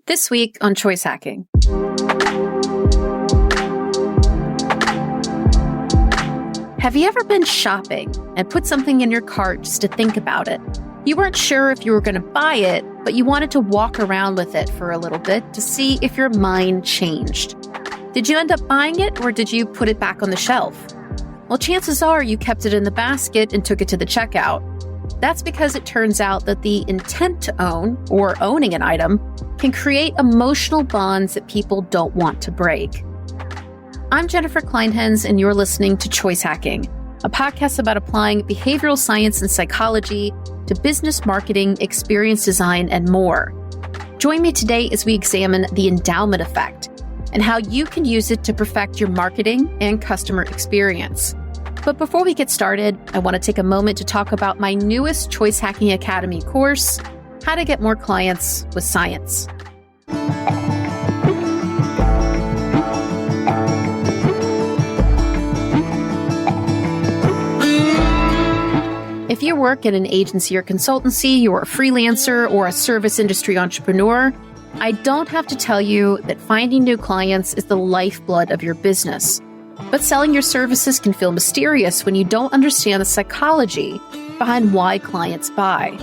This week on Choice Hacking. Have you ever been shopping and put something in your cart just to think about it? You weren't sure if you were going to buy it, but you wanted to walk around with it for a little bit to see if your mind changed. Did you end up buying it, or did you put it back on the shelf? Well, chances are you kept it in the basket and took it to the checkout. That's because it turns out that the intent to own, or owning an item, can create emotional bonds that people don't want to break. I'm Jennifer CLINEHENS, and you're listening to Choice Hacking, a podcast about applying behavioral science and psychology to business marketing, experience design, and more. Join me today as we examine the Endowment Effect and how you can use it to perfect your marketing and customer experience. But before we get started, I want to take a moment to talk about my newest Choice Hacking Academy course, How to Get More Clients with Science. If you work in an agency or consultancy, you're a freelancer or a service industry entrepreneur, I don't have to tell you that finding new clients is the lifeblood of your business. But selling your services can feel mysterious when you don't understand the psychology behind why clients buy.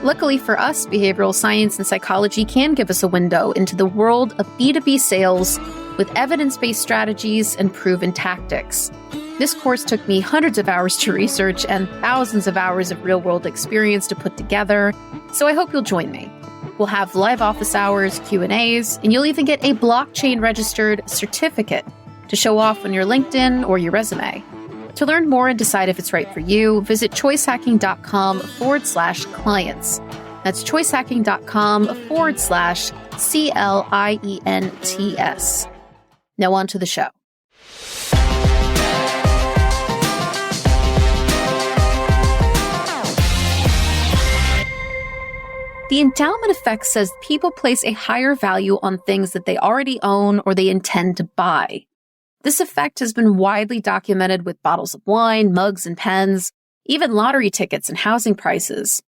Luckily for us, behavioral science and psychology can give us a window into the world of B2B sales with evidence-based strategies and proven tactics. This course took me hundreds of hours to research and thousands of hours of real-world experience to put together, so I hope you'll join me. We'll have live office hours, Q&As, and you'll even get a blockchain-registered certificate to show off on your LinkedIn or your resume. To learn more and decide if it's right for you, visit choicehacking.com/clients. That's choicehacking.com/CLIENTS. Now on to the show. The Endowment Effect says people place a higher value on things that they already own or they intend to buy. This effect has been widely documented with bottles of wine, mugs and pens, even lottery tickets and housing prices.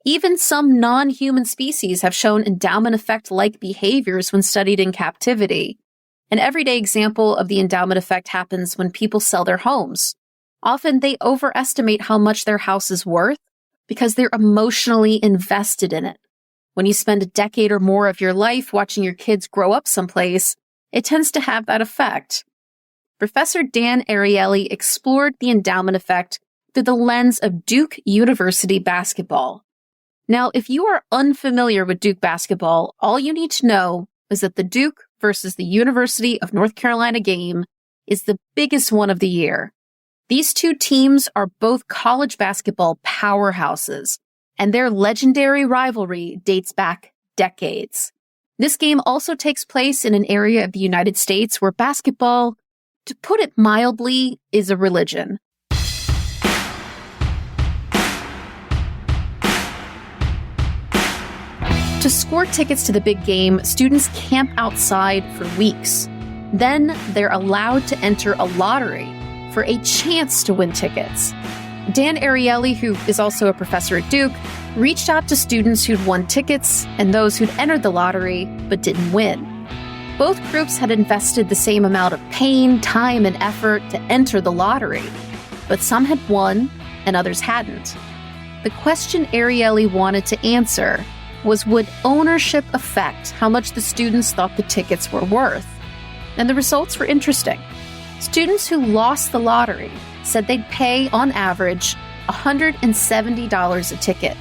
Even some non-human species have shown endowment effect-like behaviors when studied in captivity. An everyday example of the endowment effect happens when people sell their homes. Often they overestimate how much their house is worth because they're emotionally invested in it. When you spend a decade or more of your life watching your kids grow up someplace, it tends to have that effect. Professor Dan Ariely explored the endowment effect through the lens of Duke University basketball. Now, if you are unfamiliar with Duke basketball, all you need to know is that the Duke versus the University of North Carolina game is the biggest one of the year. These two teams are both college basketball powerhouses, and their legendary rivalry dates back decades. This game also takes place in an area of the United States where basketball, to put it mildly, is a religion. To score tickets to the big game, students camp outside for weeks. Then they're allowed to enter a lottery for a chance to win tickets. Dan Ariely, who is also a professor at Duke, reached out to students who'd won tickets and those who'd entered the lottery but didn't win. Both groups had invested the same amount of pain, time, and effort to enter the lottery, but some had won and others hadn't. The question Ariely wanted to answer was, would ownership affect how much the students thought the tickets were worth? And the results were interesting. Students who lost the lottery said they'd pay, on average, $170 a ticket.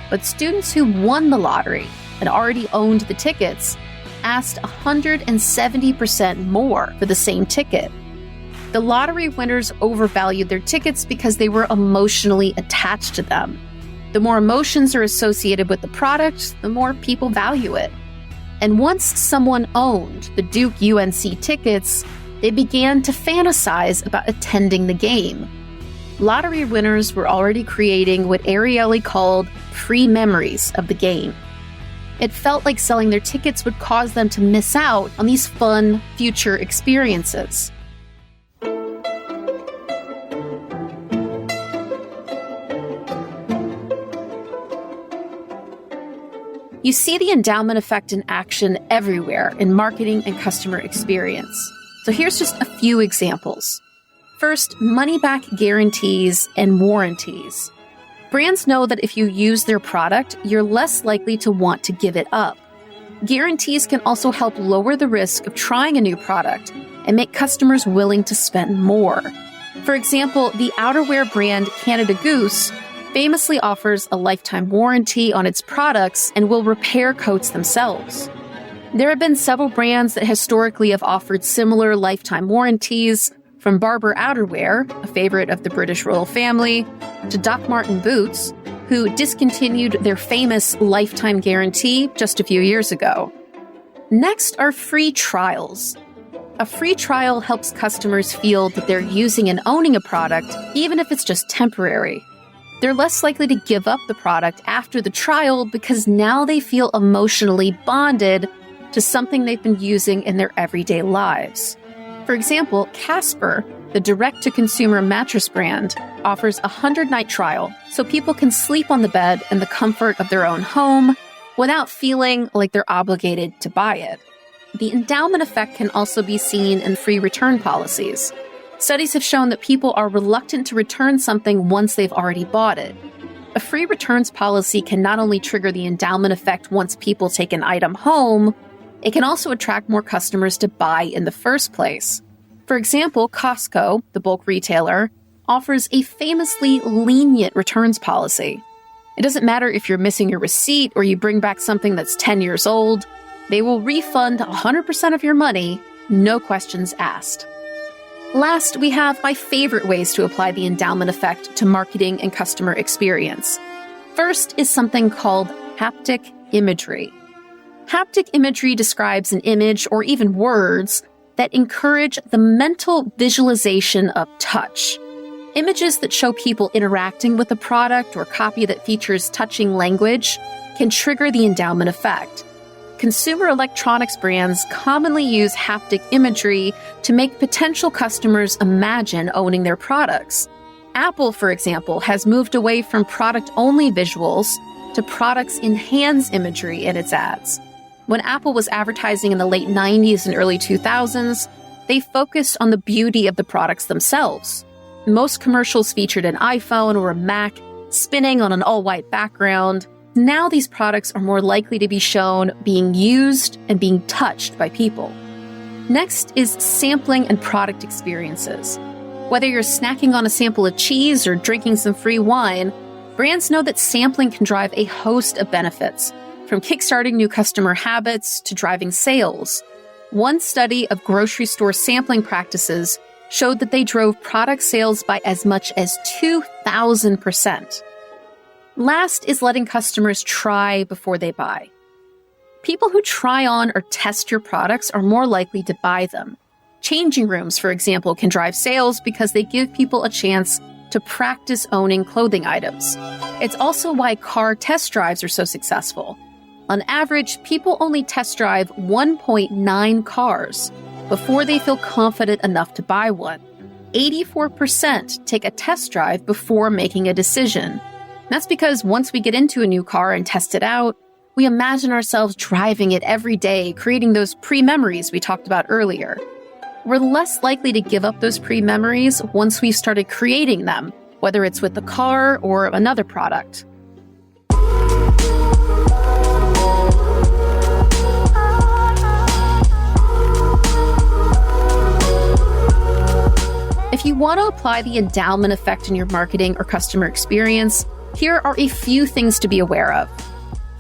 But students who won the lottery and already owned the tickets asked 170% more for the same ticket. The lottery winners overvalued their tickets because they were emotionally attached to them. The more emotions are associated with the product, the more people value it. And once someone owned the Duke UNC tickets, they began to fantasize about attending the game. Lottery winners were already creating what Ariely called free memories of the game. It felt like selling their tickets would cause them to miss out on these fun future experiences. You see the endowment effect in action everywhere in marketing and customer experience. So here's just a few examples. First, money-back guarantees and warranties. Brands know that if you use their product, you're less likely to want to give it up. Guarantees can also help lower the risk of trying a new product and make customers willing to spend more. For example, the outerwear brand Canada Goose famously offers a lifetime warranty on its products and will repair coats themselves. There have been several brands that historically have offered similar lifetime warranties, from Barbour Outerwear, a favorite of the British royal family, to Doc Marten Boots, who discontinued their famous lifetime guarantee just a few years ago. Next are free trials. A free trial helps customers feel that they're using and owning a product, even if it's just temporary. They're less likely to give up the product after the trial because now they feel emotionally bonded to something they've been using in their everyday lives. For example, Casper, the direct-to-consumer mattress brand, offers a 100-night trial so people can sleep on the bed in the comfort of their own home without feeling like they're obligated to buy it. The endowment effect can also be seen in free return policies. Studies have shown that people are reluctant to return something once they've already bought it. A free returns policy can not only trigger the endowment effect once people take an item home, it can also attract more customers to buy in the first place. For example, Costco, the bulk retailer, offers a famously lenient returns policy. It doesn't matter if you're missing your receipt or you bring back something that's 10 years old, they will refund 100% of your money, no questions asked. Last, we have my favorite ways to apply the endowment effect to marketing and customer experience. First is something called haptic imagery. Haptic imagery describes an image or even words that encourage the mental visualization of touch. Images that show people interacting with a product or copy that features touching language can trigger the endowment effect. Consumer electronics brands commonly use haptic imagery to make potential customers imagine owning their products. Apple, for example, has moved away from product-only visuals to products-in-hands imagery in its ads. When Apple was advertising in the late 90s and early 2000s, they focused on the beauty of the products themselves. Most commercials featured an iPhone or a Mac spinning on an all-white background. Now these products are more likely to be shown being used and being touched by people. Next is sampling and product experiences. Whether you're snacking on a sample of cheese or drinking some free wine, brands know that sampling can drive a host of benefits, from kickstarting new customer habits to driving sales. One study of grocery store sampling practices showed that they drove product sales by as much as 2,000%. Last is letting customers try before they buy. People who try on or test your products are more likely to buy them. Changing rooms, for example, can drive sales because they give people a chance to practice owning clothing items. It's also why car test drives are so successful. On average, people only test drive 1.9 cars before they feel confident enough to buy one. 84% take a test drive before making a decision. That's because once we get into a new car and test it out, we imagine ourselves driving it every day, creating those pre-memories we talked about earlier. We're less likely to give up those pre-memories once we've started creating them, whether it's with the car or another product. If you want to apply the endowment effect in your marketing or customer experience, here are a few things to be aware of.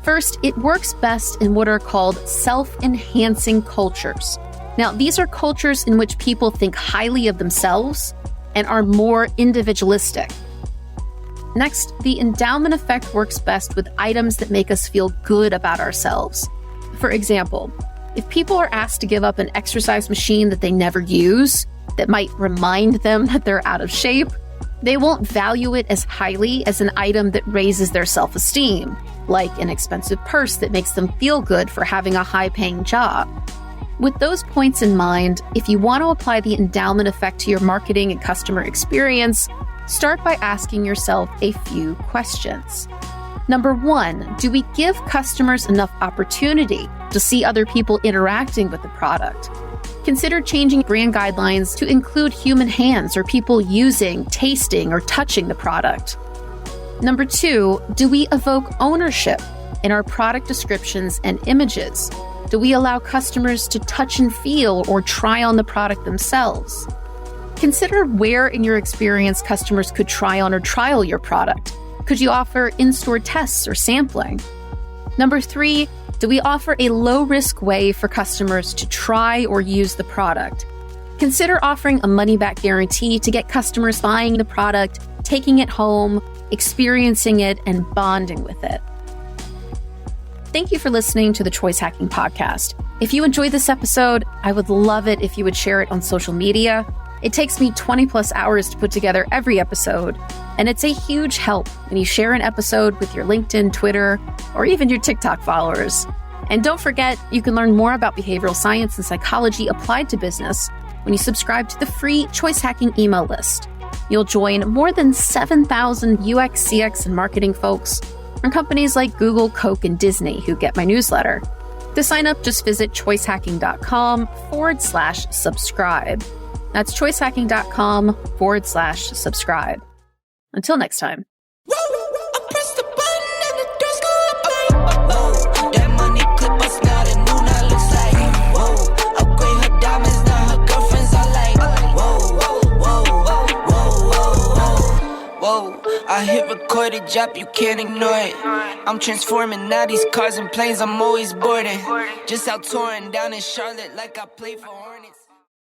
First, it works best in what are called self-enhancing cultures. Now, these are cultures in which people think highly of themselves and are more individualistic. Next, the endowment effect works best with items that make us feel good about ourselves. For example, if people are asked to give up an exercise machine that they never use, that might remind them that they're out of shape, they won't value it as highly as an item that raises their self-esteem, like an expensive purse that makes them feel good for having a high-paying job. With those points in mind, if you want to apply the endowment effect to your marketing and customer experience, start by asking yourself a few questions. Number 1, do we give customers enough opportunity to see other people interacting with the product? Consider changing brand guidelines to include human hands or people using, tasting, or touching the product. Number 2, do we evoke ownership in our product descriptions and images? Do we allow customers to touch and feel or try on the product themselves? Consider where in your experience customers could try on or trial your product. Could you offer in-store tests or sampling? Number 3, do we offer a low-risk way for customers to try or use the product? Consider offering a money-back guarantee to get customers buying the product, taking it home, experiencing it, and bonding with it. Thank you for listening to the Choice Hacking Podcast. If you enjoyed this episode, I would love it if you would share it on social media. It takes me 20 plus hours to put together every episode, and it's a huge help when you share an episode with your LinkedIn, Twitter, or even your TikTok followers. And don't forget, you can learn more about behavioral science and psychology applied to business when you subscribe to the free Choice Hacking email list. You'll join more than 7,000 UX, CX, and marketing folks from companies like Google, Coke, and Disney who get my newsletter. To sign up, just visit choicehacking.com/subscribe. That's choicehacking.com/subscribe. Until next time. I hit record, it drop, you can't ignore it. I'm transforming now these cars and planes, I'm always boarding. Just out touring down in Charlotte like I play for Hornets.